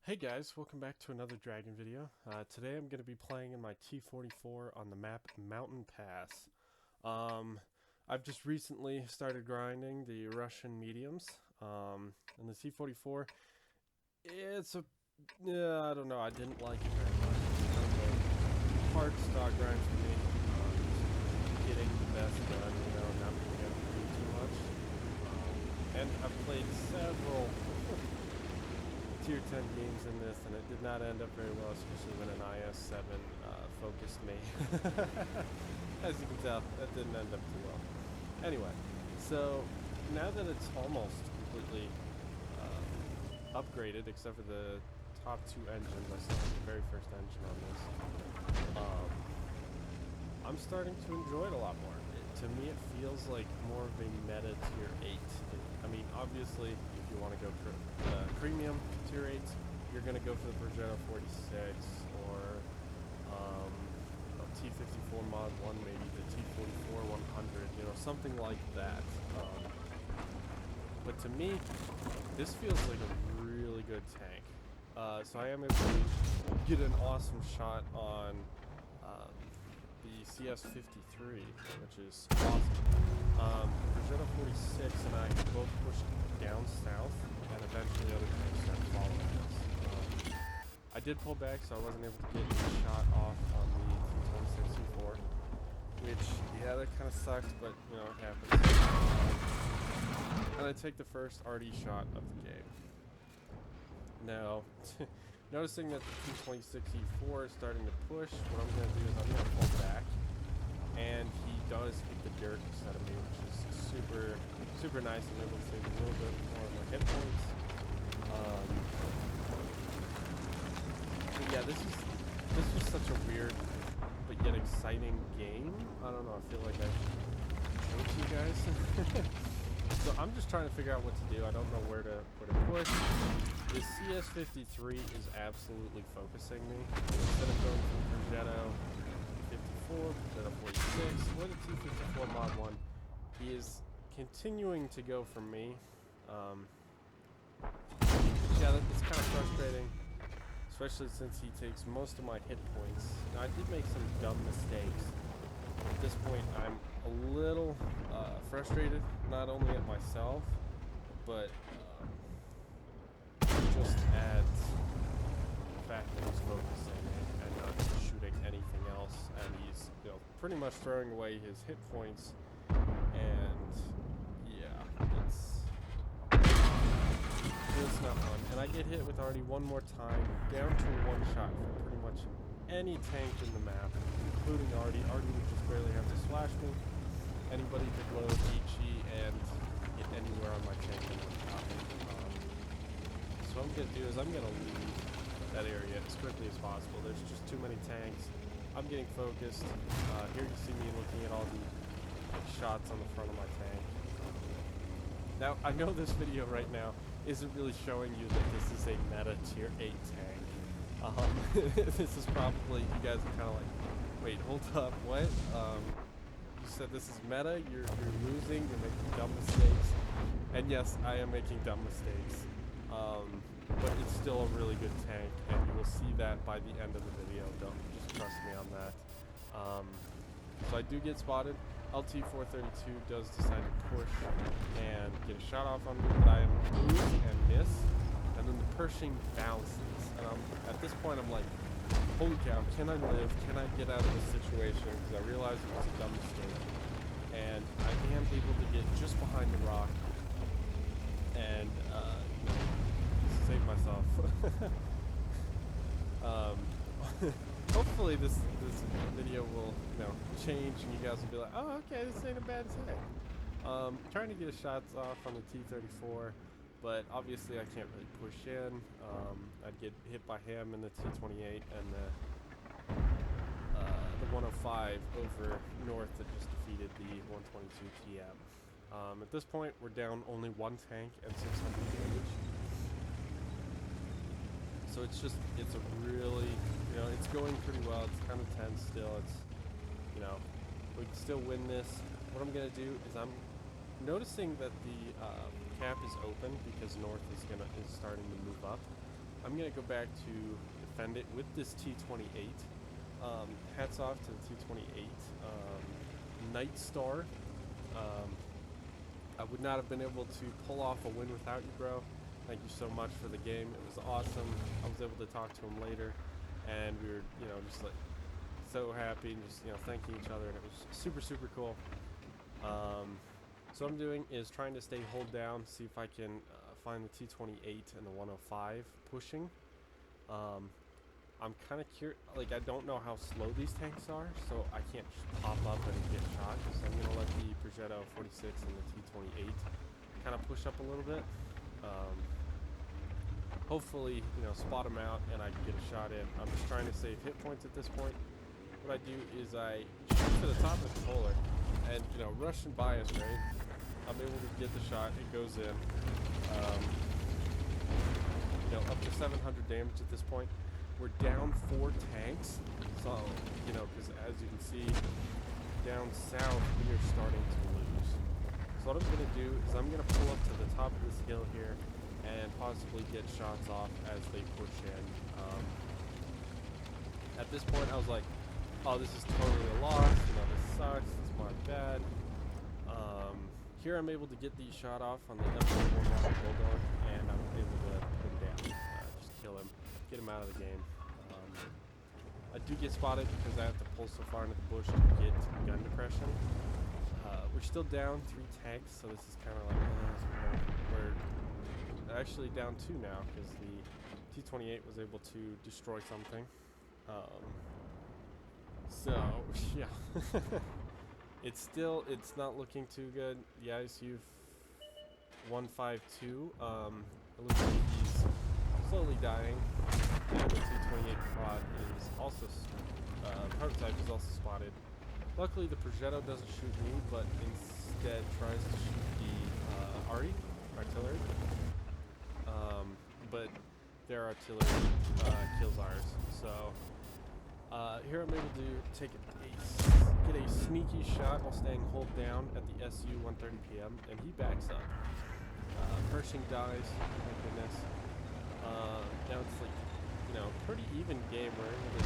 Hey guys, welcome back to another Dragon video. Today I'm going to be playing in my T-44 on the map Mountain Pass. I've just recently started grinding the Russian mediums, and the T-44, it's a, yeah, I don't know, I didn't like it very much. It's kind of a hard stock grind for me, just getting the best done, not being able to do too much. And I've played several tier 10 games in this, and it did not end up very well, especially when an IS-7 focused me. As you can tell, that didn't end up too well. Anyway, so now that it's almost completely upgraded, except for the top two engines, I still have the very first engine on this, I'm starting to enjoy it a lot more. To me, it feels like more of a meta tier 8. I mean, obviously, if you want to go for premium tier 8, you're going to go for the Bergetta 46 or a T-44 mod 1, maybe the T-44 100, something like that. But to me, this feels like a really good tank. So I am able to get an awesome shot on the CS-53, which is awesome. Bergetta 46 and I both pushed down south, and eventually other tanks started following us. I did pull back, so I wasn't able to get a shot off on the T-64, which, yeah, that kind of sucked, but, it happens. And I take the first RD shot of the game. Now, noticing that the T-2064 is starting to push, what I'm going to do is I'm going to pull back, and he does hit the dirt instead of me, which is super nice. I'm able to save a little bit more of my hit points. But yeah, this was such a weird but yet exciting game. I don't know, I feel like I should show it to you guys. So I'm just trying to figure out what to do. I don't know where to push. The CS-53 is absolutely focusing me. Instead of going for the Bergetta 54, Bergetta 46, or the T-54 mod 1, he is continuing to go for me. Yeah, it's kind of frustrating, especially since he takes most of my hit points. Now, I did make some dumb mistakes. At this point, I'm a little frustrated, not only at myself, but just at the fact that he's focusing and not shooting anything else, and he's pretty much throwing away his hit points. And yeah, it's not fun. And I get hit with already one more time, down to one shot from pretty much any tank in the map, including Artie. Artie would just barely have to slash me. Anybody could load Ichi and get anywhere on my tank in one shot. So what I'm going to do is I'm going to leave that area as quickly as possible. There's just too many tanks. I'm getting focused. Here you see me looking at all the shots on the front of my tank. Now, I know this video right now isn't really showing you that this is a meta tier 8 tank. This is probably, you guys are kind of like, wait, hold up, what? You said this is meta, you're losing, you're making dumb mistakes. And yes, I am making dumb mistakes. But it's still a really good tank, and you will see that by the end of the video. Don't just trust me on that. So I do get spotted. LT-432 does decide to push and get a shot off on me, but I am lose and miss, and then the Pershing bounces. And at this point, I'm like, holy cow, can I live? Can I get out of this situation? Because I realize it was a dumb mistake. And I am able to get just behind the rock and save myself. Hopefully this video will change and you guys will be like, oh, okay, this ain't a bad thing. Trying to get a shots off on the T-34, but obviously I can't really push in. I'd get hit by him in the T-28 and the 105 over north that just defeated the 122 TM. At this point, we're down only one tank and 600 damage. So it's a really, it's going pretty well. It's kind of tense still. It's, we can still win this. What I'm going to do is I'm noticing that the cap is open because north is starting to move up. I'm gonna go back to defend it with this T-28. Hats off to the T-28 Night Star. I would not have been able to pull off a win without you, bro. Thank you so much for the game. It was awesome. I was able to talk to him later, and we were, just like so happy and just, thanking each other, and it was super, super cool. So what I'm doing is trying to stay hold down, see if I can find the T-28 and the 105 pushing. I'm kind of curious, like I don't know how slow these tanks are, so I can't pop up and get shot. So I'm gonna let the Progetto 46 and the T-28 kind of push up a little bit. Hopefully, spot them out and I can get a shot in. I'm just trying to save hit points at this point. What I do is I shoot to the top of the controller, and Russian bias, right? I'm able to get the shot. It goes in. Up to 700 damage at this point. We're down 4 tanks, so because as you can see, down south we are starting to lose. So what I'm gonna do is I'm gonna pull up to the top of this hill here and possibly get shots off as they push in. At this point, I was like, "Oh, this is totally a loss. This sucks. It's my bad." Here I'm able to get the shot off on the F-44 Bulldog, and I'm able to put him down, just kill him, get him out of the game. I do get spotted because I have to pull so far into the bush to get gun depression. We're still down 3 tanks, so this is kind of like we're actually down 2 now because the T-28 was able to destroy something. So yeah. It's not looking too good. The ISU 152, it looks like he's slowly dying, and the T-28 prod is also, prototype is also spotted. Luckily the Progetto doesn't shoot me, but instead tries to shoot the artillery. But their artillery kills ours, so here I'm able to get a sneaky shot while staying hold down at the SU 130 PM, and he backs up. Pershing dies, thank goodness. Now it's like, pretty even game. We're able to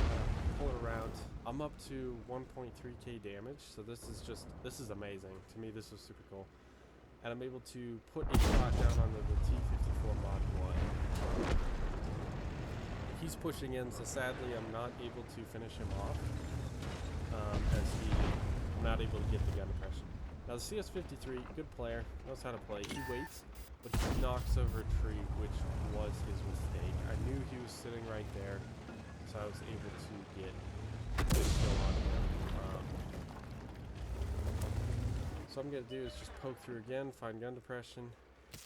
pull it around. I'm up to 1.3k damage, so this is amazing. To me, this was super cool. And I'm able to put a shot down on the T-44 Mod 1. He's pushing in, so sadly I'm not able to finish him off, as I'm not able to get the gun depression. Now the CS-53, good player, knows how to play. He waits, but he knocks over a tree, which was his mistake. I knew he was sitting right there, so I was able to get a kill on him. So what I'm going to do is just poke through again, find gun depression,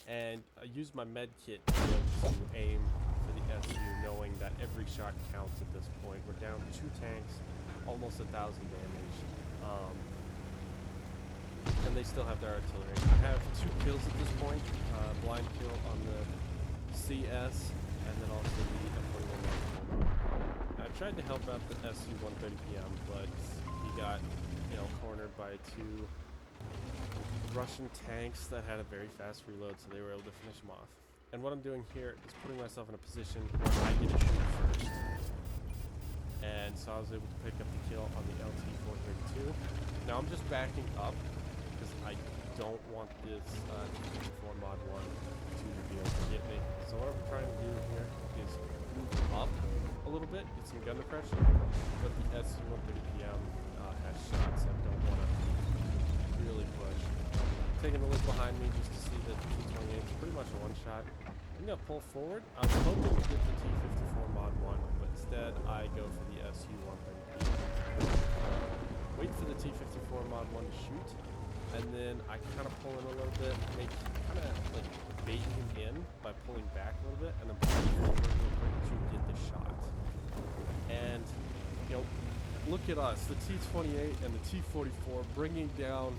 and I use my med kit to be able to aim for the SU, knowing that every shot counts at this point. We're down 2 tanks, almost 1,000 damage, and they still have their artillery. I have 2 kills at this point, blind kill on the CS, and then also the F-41. I tried to help out the SU 130 PM, but he got, cornered by 2 Russian tanks that had a very fast reload, so they were able to finish him off. And what I'm doing here is putting myself in a position where I get to shoot first. And so I was able to pick up the kill on the LT-432. Now I'm just backing up because I don't want this T-44 Mod 1 to be able to get me. So what I'm trying to do here is move up a little bit, get some gun depression, but the SU-130 PM has shots. I don't want to really push. Taking a look behind me just to see that the T-28 is pretty much a one-shot. I'm going to pull forward. I was hoping to get the T-54 Mod 1, but instead I go for the SU-130. Wait for the T-54 Mod 1 to shoot, and then I kind of pull in a little bit, kind of like bait him in by pulling back a little bit, and then pulling forward real quick to get the shot. And, look at us, the T-28 and the T-44 bringing down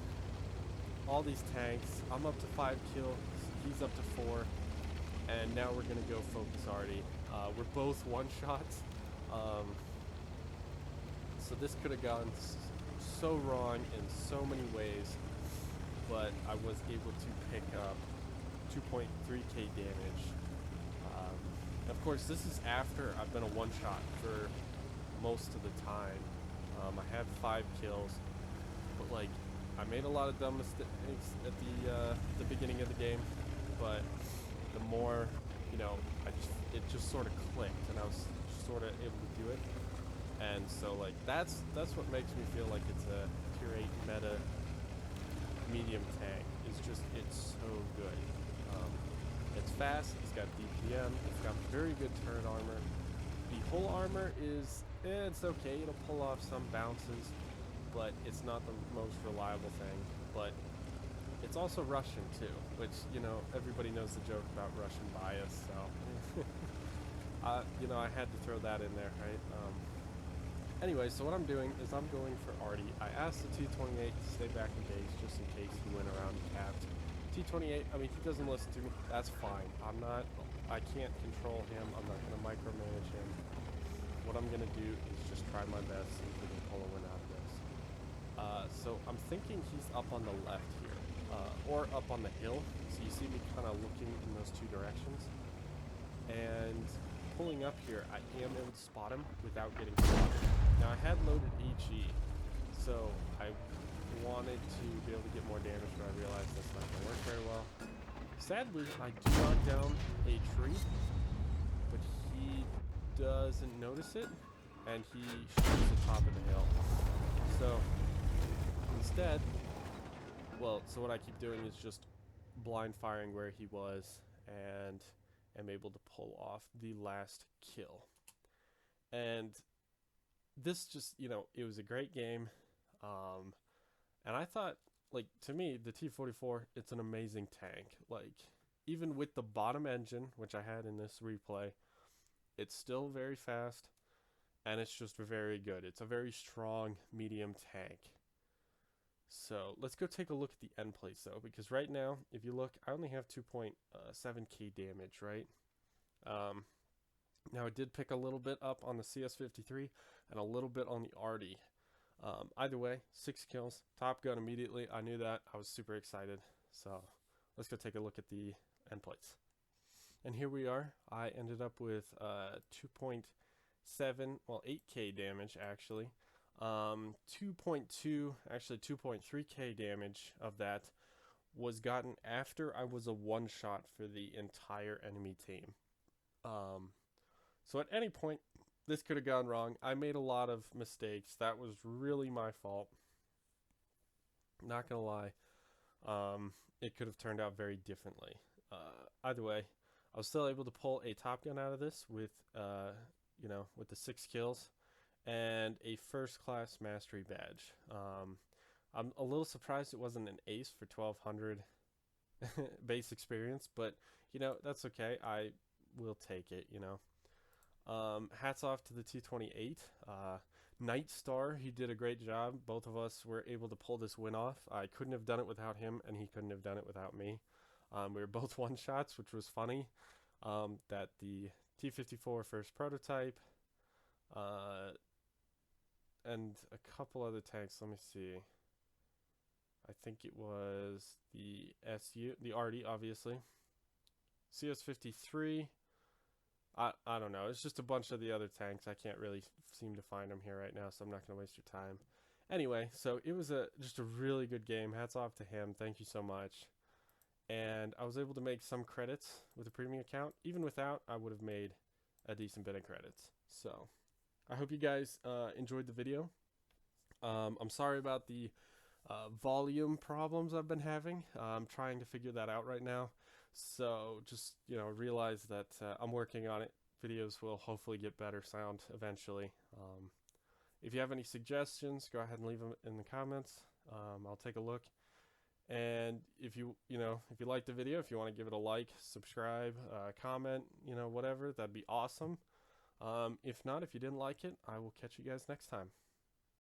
all these tanks. I'm up to 5 kills, he's up to 4, and now we're gonna go focus Artie. We're both one-shots, so this could have gone so wrong in so many ways, but I was able to pick up 2.3k damage, Of course, this is after I've been a one-shot for most of the time. I had 5 kills, but like I made a lot of dumb mistakes at the beginning of the game. But the more, you know, it just sort of clicked, and I was sort of able to do it. And so like that's what makes me feel like it's a tier 8 meta medium tank. It's so good. It's fast, it's got DPM, it's got very good turret armor. The whole armor is, it's okay, it'll pull off some bounces, but it's not the most reliable thing. But it's also Russian too, which, you know, everybody knows the joke about Russian bias, so you know, I had to throw that in there, right? Anyway, so what I'm doing is I'm going for Artie. I asked the T-28 to stay back in base just in case he went around and capped. T-28, I mean, he doesn't listen to me. That's fine. I can't control him. I'm not going to micromanage him. What I'm going to do is just try my best and see if we can pull a win out of this. So I'm thinking he's up on the left here, or up on the hill. So you see me kind of looking in those two directions. And pulling up here, I am able to spot him without getting spotted. Now I had loaded HE, so I wanted to be able to get more damage, but I realized that's not going to work very well. Sadly, I do knock down a tree, but he doesn't notice it, and he shoots the top of the hill. So instead, well, so what I keep doing is just blind firing where he was, and am able to pull off the last kill. And this just, you know, it was a great game. And I thought, like, to me, the T-44, it's an amazing tank. Like, even with the bottom engine, which I had in this replay, it's still very fast, and it's just very good. It's a very strong medium tank. So let's go take a look at the end plates, though, because right now, if you look, I only have 2.7k damage, right? Now, I did pick a little bit up on the CS-53 and a little bit on the Artie. Either way, 6 kills, top gun immediately. I knew that. I was super excited. So let's go take a look at the end plates. And here we are. I ended up with 2.7, well, 8k damage actually. 2.2, actually 2.3k damage of that was gotten after I was a one-shot for the entire enemy team. So at any point, this could have gone wrong. I made a lot of mistakes. That was really my fault. Not gonna lie. It could have turned out very differently. Either way, I was still able to pull a top gun out of this with, you know, with the 6 kills and a first class mastery badge. I'm a little surprised it wasn't an ace for 1200 base experience, but you know, that's okay. I will take it, you know. Hats off to the T-28. Night Star, he did a great job. Both of us were able to pull this win off. I couldn't have done it without him, and he couldn't have done it without me. We were both one-shots, which was funny. That the T-54 first prototype, and a couple other tanks. Let me see. I think it was the SU, the Artie, obviously. CS-53. I don't know. It's just a bunch of the other tanks. I can't really seem to find them here right now, so I'm not going to waste your time. Anyway, so it was just a really good game. Hats off to him. Thank you so much. And I was able to make some credits with a premium account. Even without, I would have made a decent bit of credits. So I hope you guys enjoyed the video. I'm sorry about the volume problems I've been having. I'm trying to figure that out right now. So just, you know, realize that I'm working on it. Videos will hopefully get better sound eventually. If you have any suggestions, go ahead and leave them in the comments. I'll take a look. And if you like the video, if you want to give it a like, subscribe, comment, you know, whatever, that'd be awesome. If not, if you didn't like it, I will catch you guys next time.